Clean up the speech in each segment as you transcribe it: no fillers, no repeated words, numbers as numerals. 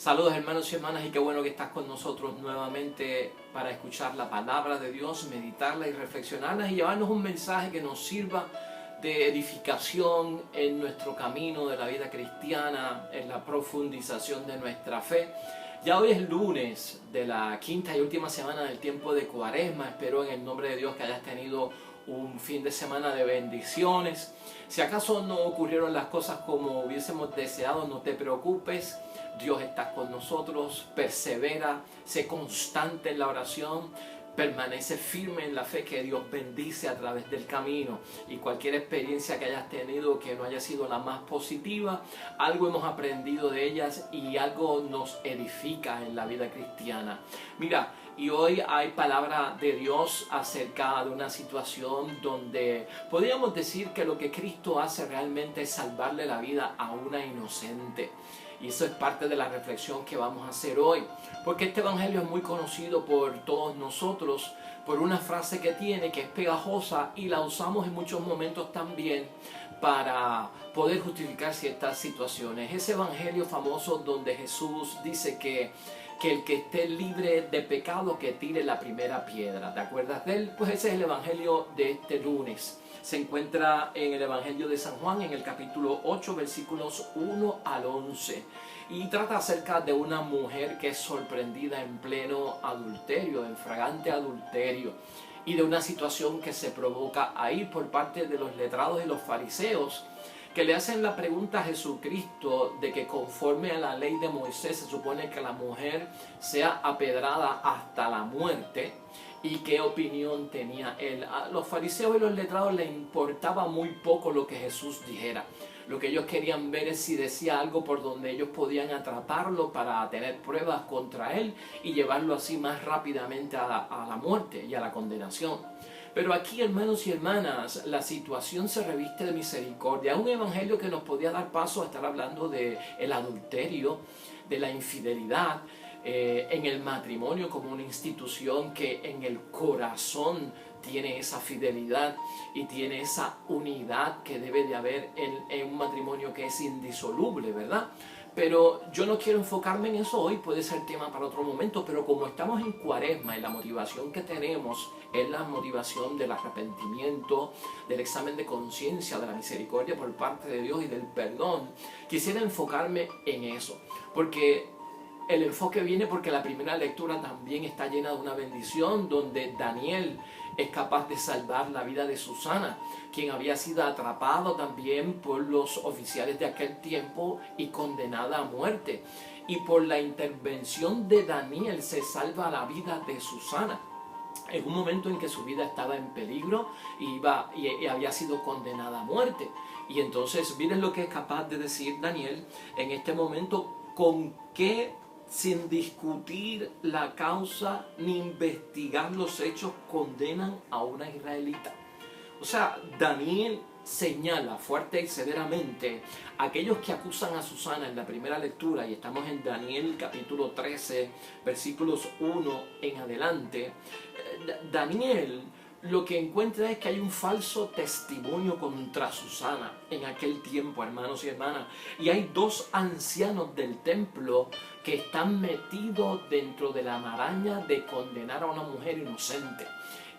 Saludos hermanos y hermanas y qué bueno que estás con nosotros nuevamente para escuchar la palabra de Dios, meditarla y reflexionarla y llevarnos un mensaje que nos sirva de edificación en nuestro camino de la vida cristiana, en la profundización de nuestra fe. Ya hoy es lunes de la quinta y última semana del tiempo de Cuaresma. Espero en el nombre de Dios que hayas tenido un fin de semana de bendiciones. Si acaso no ocurrieron las cosas como hubiésemos deseado, no te preocupes. Dios está con nosotros, persevera, sé constante en la oración, permanece firme en la fe que Dios bendice a través del camino. Y cualquier experiencia que hayas tenido que no haya sido la más positiva, algo hemos aprendido de ellas y algo nos edifica en la vida cristiana. Mira, y hoy hay palabra de Dios acerca de una situación donde podríamos decir que lo que Cristo hace realmente es salvarle la vida a una inocente. Y eso es parte de la reflexión que vamos a hacer hoy. Porque este evangelio es muy conocido por todos nosotros, por una frase que tiene que es pegajosa y la usamos en muchos momentos también para poder justificar ciertas situaciones. Ese evangelio famoso donde Jesús dice que el que esté libre de pecado que tire la primera piedra. ¿Te acuerdas de él? Pues ese es el evangelio de este lunes. Se encuentra en el Evangelio de San Juan, en el capítulo 8, versículos 1 al 11. Y trata acerca de una mujer que es sorprendida en pleno adulterio, en fragante adulterio. Y de una situación que se provoca ahí por parte de los letrados y los fariseos, que le hacen la pregunta a Jesucristo de que conforme a la ley de Moisés se supone que la mujer sea apedrada hasta la muerte. ¿Y qué opinión tenía él? A los fariseos y los letrados les importaba muy poco lo que Jesús dijera. Lo que ellos querían ver es si decía algo por donde ellos podían atraparlo para tener pruebas contra él y llevarlo así más rápidamente a la muerte y a la condenación. Pero aquí, hermanos y hermanas, la situación se reviste de misericordia. Un evangelio que nos podía dar paso a estar hablando del adulterio, de la infidelidad, en el matrimonio como una institución que en el corazón tiene esa fidelidad y tiene esa unidad que debe de haber en un matrimonio que es indisoluble, ¿verdad? Pero yo no quiero enfocarme en eso hoy, puede ser tema para otro momento, pero como estamos en Cuaresma y la motivación que tenemos es la motivación del arrepentimiento, del examen de conciencia, de la misericordia por parte de Dios y del perdón, quisiera enfocarme en eso, porque el enfoque viene porque la primera lectura también está llena de una bendición donde Daniel es capaz de salvar la vida de Susana, quien había sido atrapado también por los oficiales de aquel tiempo y condenada a muerte. Y por la intervención de Daniel se salva la vida de Susana en un momento en que su vida estaba en peligro y había sido condenada a muerte. Y entonces miren lo que es capaz de decir Daniel en este momento, con qué, sin discutir la causa ni investigar los hechos, condenan a una israelita. O sea, Daniel señala fuerte y severamente a aquellos que acusan a Susana en la primera lectura, y estamos en Daniel capítulo 13, versículos 1 en adelante. Daniel lo que encuentra es que hay un falso testimonio contra Susana en aquel tiempo, hermanos y hermanas. Y hay dos ancianos del templo que están metidos dentro de la maraña de condenar a una mujer inocente.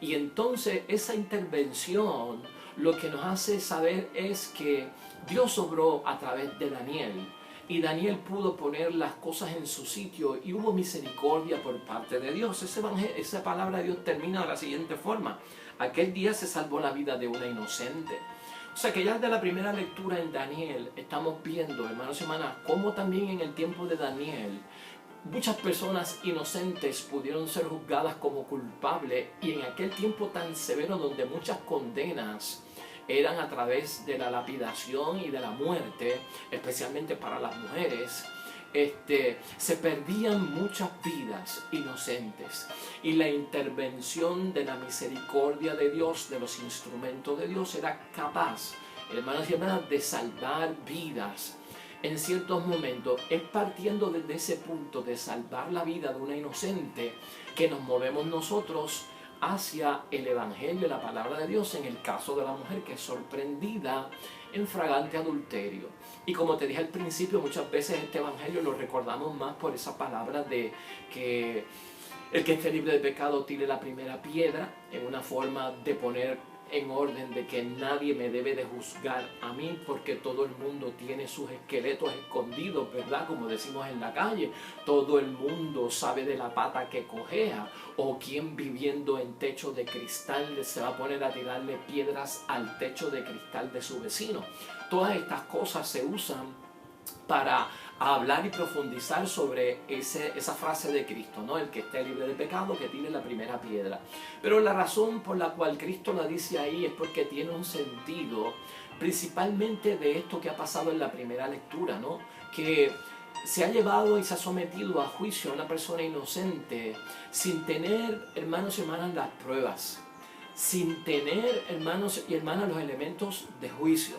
Y entonces esa intervención lo que nos hace saber es que Dios obró a través de Daniel. Y Daniel pudo poner las cosas en su sitio y hubo misericordia por parte de Dios. Esa palabra de Dios termina de la siguiente forma: aquel día se salvó la vida de una inocente. O sea que ya desde la primera lectura en Daniel estamos viendo, hermanos y hermanas, cómo también en el tiempo de Daniel muchas personas inocentes pudieron ser juzgadas como culpables, y en aquel tiempo tan severo donde muchas condenas eran a través de la lapidación y de la muerte, especialmente para las mujeres, se perdían muchas vidas inocentes. Y la intervención de la misericordia de Dios, de los instrumentos de Dios, era capaz, hermanos y hermanas, de salvar vidas en ciertos momentos. Es partiendo desde ese punto de salvar la vida de una inocente que nos movemos nosotros hacia el evangelio, la palabra de Dios, en el caso de la mujer que es sorprendida en fragante adulterio. Y como te dije al principio, muchas veces este evangelio lo recordamos más por esa palabra de que el que esté libre de pecado tire la primera piedra, en una forma de poner en orden de que nadie me debe de juzgar a mí, porque todo el mundo tiene sus esqueletos escondidos, ¿verdad? Como decimos en la calle, todo el mundo sabe de la pata que cojea, o quien viviendo en techo de cristal se va a poner a tirarle piedras al techo de cristal de su vecino. Todas estas cosas se usan para hablar y profundizar sobre esa frase de Cristo, ¿no? El que esté libre de pecado, que tire la primera piedra. Pero la razón por la cual Cristo la dice ahí es porque tiene un sentido, principalmente de esto que ha pasado en la primera lectura, ¿no? Que se ha llevado y se ha sometido a juicio a una persona inocente sin tener, hermanos y hermanas, las pruebas, sin tener, hermanos y hermanas, los elementos de juicio.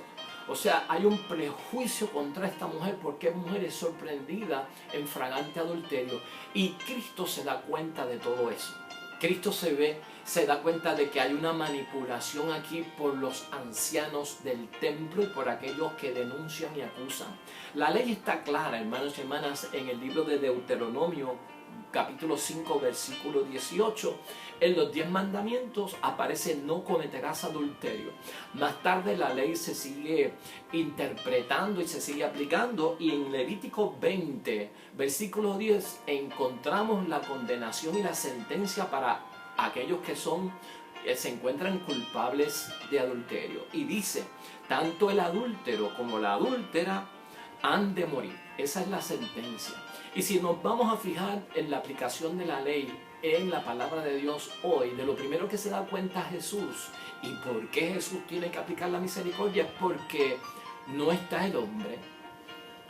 O sea, hay un prejuicio contra esta mujer porque mujer es sorprendida en fragante adulterio, y Cristo se da cuenta de todo eso. Cristo se da cuenta de que hay una manipulación aquí por los ancianos del templo y por aquellos que denuncian y acusan. La ley está clara, hermanos y hermanas, en el libro de Deuteronomio, capítulo 5, versículo 18, en los 10 mandamientos aparece no cometerás adulterio. Más tarde la ley se sigue interpretando y se sigue aplicando, y en Levítico 20, versículo 10, encontramos la condenación y la sentencia para aquellos que se encuentran culpables de adulterio. Y dice, tanto el adúltero como la adúltera han de morir. Esa es la sentencia. Y si nos vamos a fijar en la aplicación de la ley en la palabra de Dios hoy, de lo primero que se da cuenta Jesús y por qué Jesús tiene que aplicar la misericordia, es porque no está el hombre.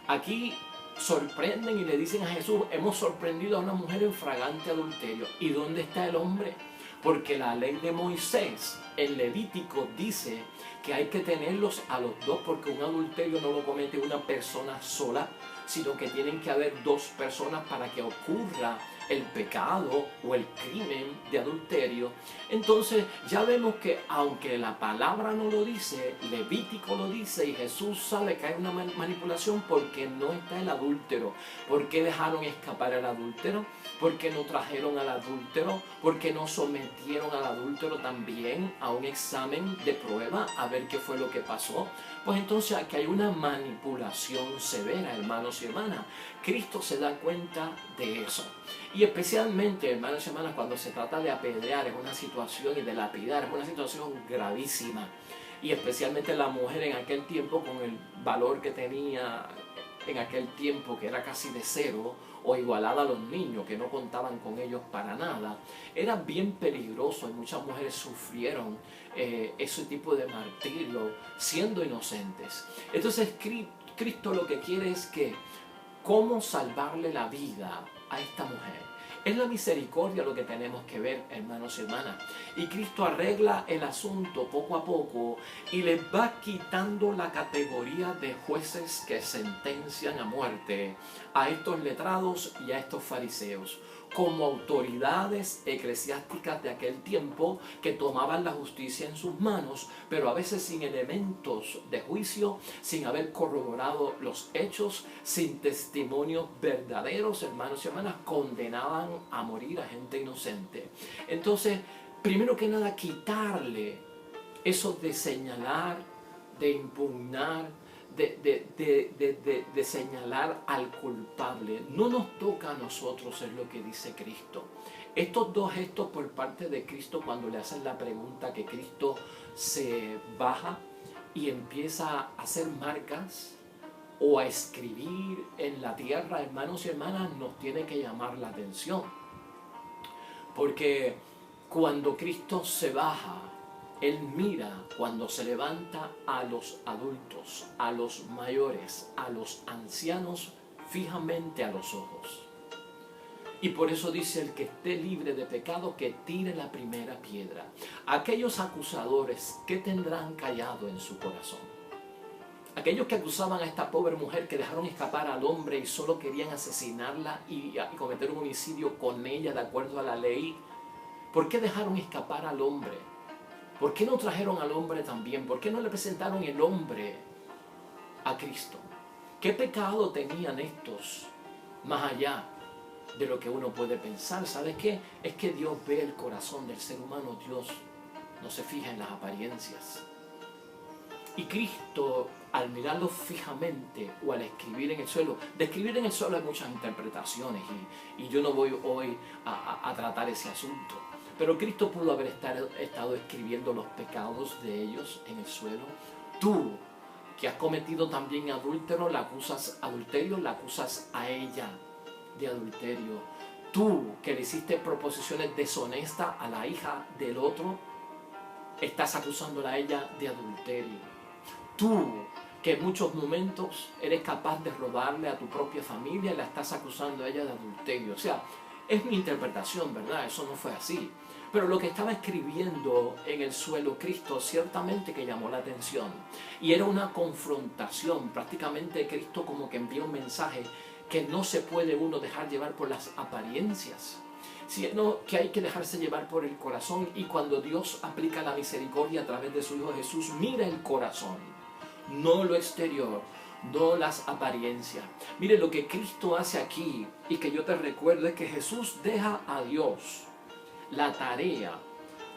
Aquí sorprenden y le dicen a Jesús, hemos sorprendido a una mujer en fragante adulterio. ¿Y dónde está el hombre? Porque la ley de Moisés, en Levítico, dice que hay que tenerlos a los dos, porque un adulterio no lo comete una persona sola, sino que tienen que haber dos personas para que ocurra el pecado o el crimen de adulterio. Entonces ya vemos que aunque la palabra no lo dice, Levítico lo dice, y Jesús sabe que hay una manipulación porque no está el adúltero. ¿Por qué dejaron escapar al adúltero? ¿Por qué no trajeron al adúltero? ¿Por qué no sometieron al adúltero también a un examen de prueba a ver qué fue lo que pasó? Pues entonces aquí hay una manipulación severa, hermanos y hermanas. Cristo se da cuenta de eso. Y especialmente, hermanos y hermanas, cuando se trata de apedrear, es una situación, y de lapidar, es una situación gravísima. Y especialmente la mujer en aquel tiempo, con el valor que tenía en aquel tiempo, que era casi de cero, o igualada a los niños, que no contaban con ellos para nada, era bien peligroso, y muchas mujeres sufrieron ese tipo de martirio siendo inocentes. Entonces Cristo lo que quiere es que, ¿cómo salvarle la vida a esta mujer? Es la misericordia lo que tenemos que ver, hermanos y hermanas. Y Cristo arregla el asunto poco a poco y les va quitando la categoría de jueces que sentencian a muerte a estos letrados y a estos fariseos, como autoridades eclesiásticas de aquel tiempo que tomaban la justicia en sus manos, pero a veces sin elementos de juicio, sin haber corroborado los hechos, sin testimonios verdaderos, hermanos y hermanas, condenaban a morir a gente inocente. Entonces, primero que nada, quitarle eso de señalar, de impugnar, de señalar al culpable. No nos toca a nosotros, es lo que dice Cristo. Estos dos gestos por parte de Cristo, cuando le hacen la pregunta, que Cristo se baja y empieza a hacer marcas o a escribir en la tierra, hermanos y hermanas, nos tiene que llamar la atención. Porque cuando Cristo se baja, Él mira cuando se levanta a los adultos, a los mayores, a los ancianos, fijamente a los ojos. Y por eso dice, el que esté libre de pecado, que tire la primera piedra. Aquellos acusadores, ¿qué tendrán callado en su corazón? Aquellos que acusaban a esta pobre mujer, que dejaron escapar al hombre y solo querían asesinarla y cometer un homicidio con ella de acuerdo a la ley. ¿Por qué dejaron escapar al hombre? ¿Por qué no trajeron al hombre también? ¿Por qué no le presentaron el hombre a Cristo. ¿Qué pecado tenían estos más allá de lo que uno puede pensar? ¿Sabes qué? Es que Dios ve el corazón del ser humano. Dios no se fija en las apariencias. Y Cristo, al mirarlo fijamente o al escribir en el suelo, de escribir en el suelo hay muchas interpretaciones y yo no voy hoy a tratar ese asunto. Pero Cristo pudo haber estado escribiendo los pecados de ellos en el suelo. Tú, que has cometido también adulterio, la acusas a ella de adulterio. Tú, que le hiciste proposiciones deshonestas a la hija del otro, estás acusándola a ella de adulterio. Tú, que en muchos momentos eres capaz de robarle a tu propia familia y la estás acusando a ella de adulterio. O sea, es mi interpretación, ¿verdad? Eso no fue así. Pero lo que estaba escribiendo en el suelo Cristo ciertamente que llamó la atención. Y era una confrontación. Prácticamente Cristo como que envía un mensaje que no se puede uno dejar llevar por las apariencias, sino que hay que dejarse llevar por el corazón. Y cuando Dios aplica la misericordia a través de su Hijo Jesús, mira el corazón, no lo exterior, no las apariencias. Mire, lo que Cristo hace aquí, y que yo te recuerdo, es que Jesús deja a Dios la tarea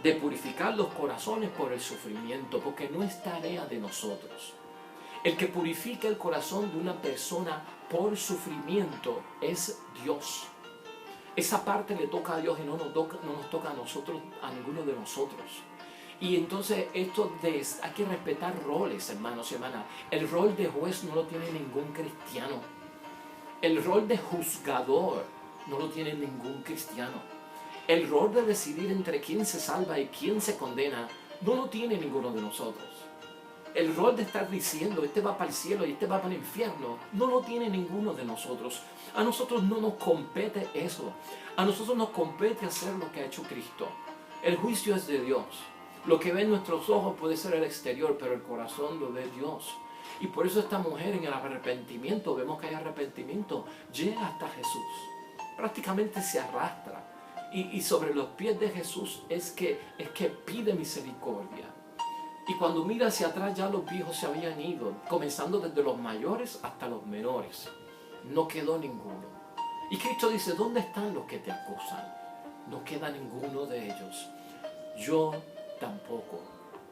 de purificar los corazones por el sufrimiento, porque no es tarea de nosotros. El que purifica el corazón de una persona por sufrimiento es Dios. Esa parte le toca a Dios y no nos toca a nosotros, a ninguno de nosotros. Y entonces hay que respetar roles, hermanos y hermanas. El rol de juez no lo tiene ningún cristiano. El rol de juzgador no lo tiene ningún cristiano. El rol de decidir entre quién se salva y quién se condena no lo tiene ninguno de nosotros. El rol de estar diciendo, este va para el cielo y este va para el infierno, no lo tiene ninguno de nosotros. A nosotros no nos compete eso. A nosotros nos compete hacer lo que ha hecho Cristo. El juicio es de Dios. Lo que ven nuestros ojos puede ser el exterior, pero el corazón lo ve Dios. Y por eso esta mujer en el arrepentimiento, vemos que hay arrepentimiento, llega hasta Jesús. Prácticamente se arrastra. Y sobre los pies de Jesús es que pide misericordia. Y cuando mira hacia atrás ya los viejos se habían ido, comenzando desde los mayores hasta los menores. No quedó ninguno. Y Cristo dice, ¿dónde están los que te acusan? No queda ninguno de ellos. Yo tampoco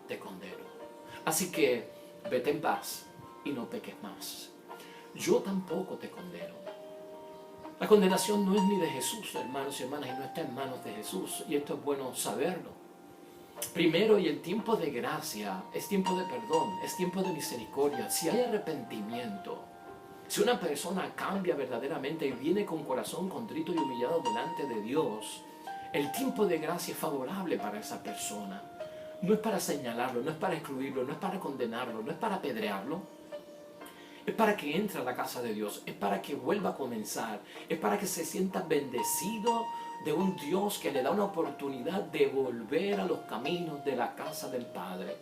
te condeno. Así que vete en paz y no peques más. Yo tampoco te condeno. La condenación no es ni de Jesús, hermanos y hermanas, y no está en manos de Jesús. Y esto es bueno saberlo. Primero, y el tiempo de gracia es tiempo de perdón, es tiempo de misericordia. Si hay arrepentimiento, si una persona cambia verdaderamente y viene con corazón contrito y humillado delante de Dios, el tiempo de gracia es favorable para esa persona. No es para señalarlo, no es para excluirlo, no es para condenarlo, no es para apedrearlo. Es para que entre a la casa de Dios, es para que vuelva a comenzar, es para que se sienta bendecido de un Dios que le da una oportunidad de volver a los caminos de la casa del Padre.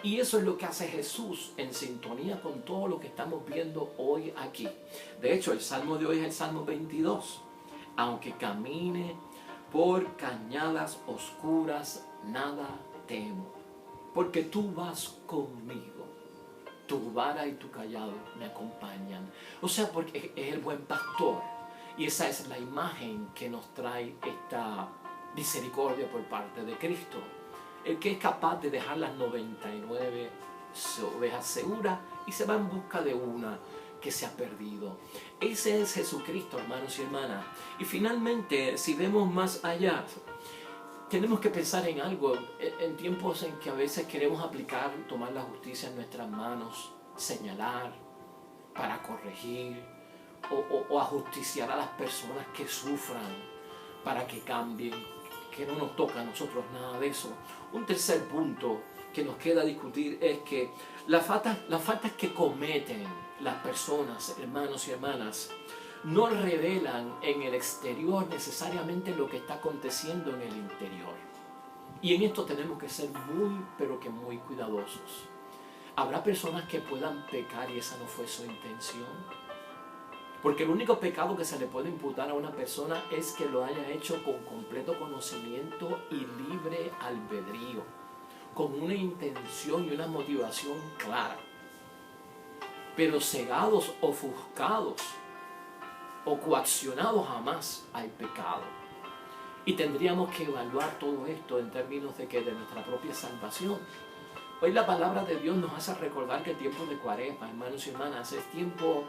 Y eso es lo que hace Jesús en sintonía con todo lo que estamos viendo hoy aquí. De hecho, el salmo de hoy es el Salmo 22. Aunque camine por cañadas oscuras, nada temo, porque tú vas conmigo. Tu vara y tu callado me acompañan. O sea, porque es el buen pastor. Y esa es la imagen que nos trae esta misericordia por parte de Cristo. El que es capaz de dejar las 99 ovejas seguras y se va en busca de una que se ha perdido. Ese es Jesucristo, hermanos y hermanas. Y finalmente, si vemos más allá, tenemos que pensar en algo, en tiempos en que a veces queremos aplicar, tomar la justicia en nuestras manos, señalar, para corregir, o ajusticiar a las personas que sufran, para que cambien, que no nos toca a nosotros nada de eso. Un tercer punto que nos queda discutir es que las faltas que cometen las personas, hermanos y hermanas, no revelan en el exterior necesariamente lo que está aconteciendo en el interior. Y en esto tenemos que ser muy, pero que muy cuidadosos. Habrá personas que puedan pecar y esa no fue su intención. Porque el único pecado que se le puede imputar a una persona es que lo haya hecho con completo conocimiento y libre albedrío, con una intención y una motivación clara. pero cegados, ofuscados o coaccionados jamás al pecado. Y tendríamos que evaluar todo esto en términos de nuestra propia salvación. Hoy la palabra de Dios nos hace recordar que el tiempo de Cuaresma, hermanos y hermanas, es tiempo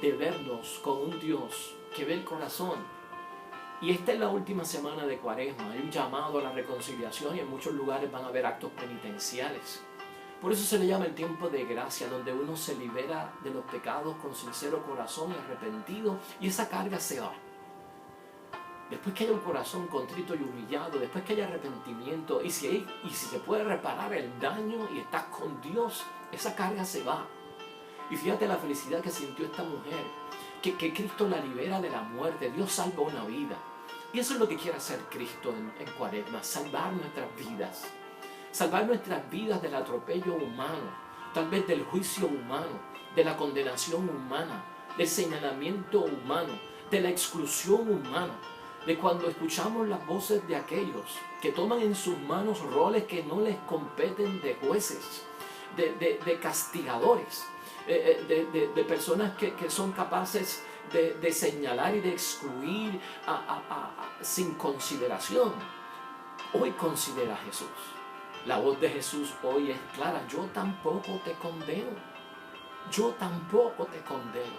de vernos con un Dios que ve el corazón. Y esta es la última semana de Cuaresma. Hay un llamado a la reconciliación y en muchos lugares van a haber actos penitenciales. Por eso se le llama el tiempo de gracia, donde uno se libera de los pecados con sincero corazón y arrepentido, y esa carga se va. Después que haya un corazón contrito y humillado, después que haya arrepentimiento, y si se puede reparar el daño y estás con Dios, esa carga se va. Y fíjate la felicidad que sintió esta mujer, que Cristo la libera de la muerte. Dios salva una vida. Y eso es lo que quiere hacer Cristo en Cuaresma, salvar nuestras vidas. Salvar nuestras vidas del atropello humano, tal vez del juicio humano, de la condenación humana, del señalamiento humano, de la exclusión humana, de cuando escuchamos las voces de aquellos que toman en sus manos roles que no les competen, de jueces, de castigadores, de personas que son capaces de señalar y de excluir sin consideración. Hoy considera a Jesús. La voz de Jesús hoy es clara: yo tampoco te condeno. Yo tampoco te condeno.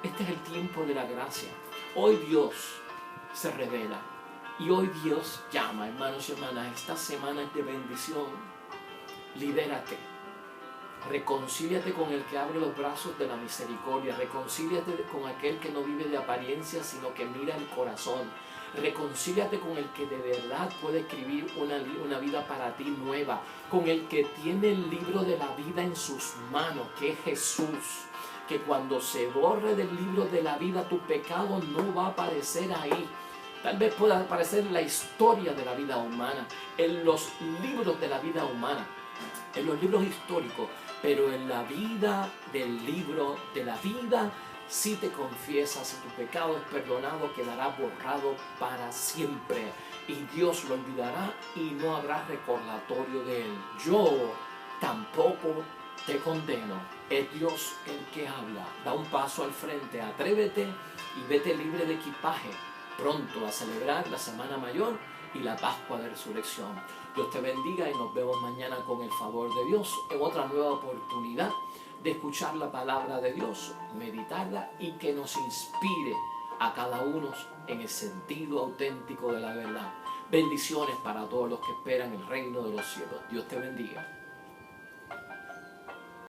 Este es el tiempo de la gracia. Hoy Dios se revela y hoy Dios llama, hermanos y hermanas. Esta semana es de bendición. Libérate. Reconcíliate con el que abre los brazos de la misericordia. Reconcíliate con aquel que no vive de apariencia, sino que mira el corazón. Reconcíliate con el que de verdad puede escribir una vida para ti nueva, con el que tiene el libro de la vida en sus manos, que es Jesús, que cuando se borre del libro de la vida tu pecado no va a aparecer ahí. Tal vez pueda aparecer en la historia de la vida humana, en los libros de la vida humana, en los libros históricos, pero en la vida del libro de la vida, si te confiesas, si tu pecado es perdonado, quedará borrado para siempre. Y Dios lo olvidará y no habrá recordatorio de él. Yo tampoco te condeno. Es Dios el que habla. Da un paso al frente, atrévete y vete libre de equipaje, pronto a celebrar la Semana Mayor y la Pascua de Resurrección. Dios te bendiga y nos vemos mañana con el favor de Dios en otra nueva oportunidad de escuchar la palabra de Dios, meditarla y que nos inspire a cada uno en el sentido auténtico de la verdad. Bendiciones para todos los que esperan el reino de los cielos. Dios te bendiga.